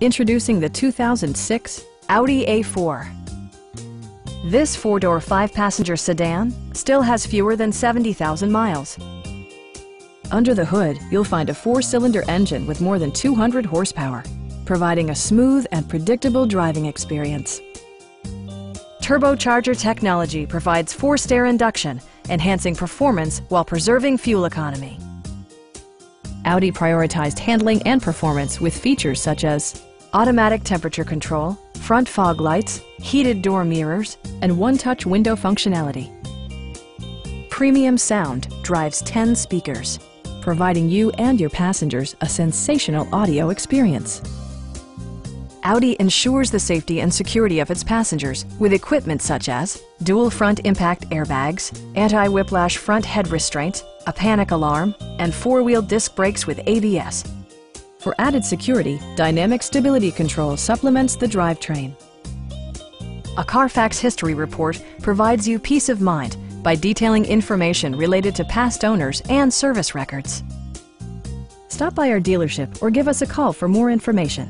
Introducing the 2006 Audi A4. This four-door, five-passenger sedan still has fewer than 70,000 miles. Under the hood, you'll find a four-cylinder engine with more than 200 horsepower, providing a smooth and predictable driving experience. Turbocharger technology provides forced air induction, enhancing performance while preserving fuel economy. Audi prioritized handling and performance with features such as automatic temperature control, front fog lights, heated door mirrors, and one-touch window functionality. Premium sound drives 10 speakers, providing you and your passengers a sensational audio experience. Audi ensures the safety and security of its passengers with equipment such as dual front impact airbags, anti-whiplash front head restraints, a panic alarm, and four-wheel disc brakes with ABS. For added security, dynamic stability control supplements the drivetrain. A Carfax history report provides you peace of mind by detailing information related to past owners and service records. Stop by our dealership or give us a call for more information.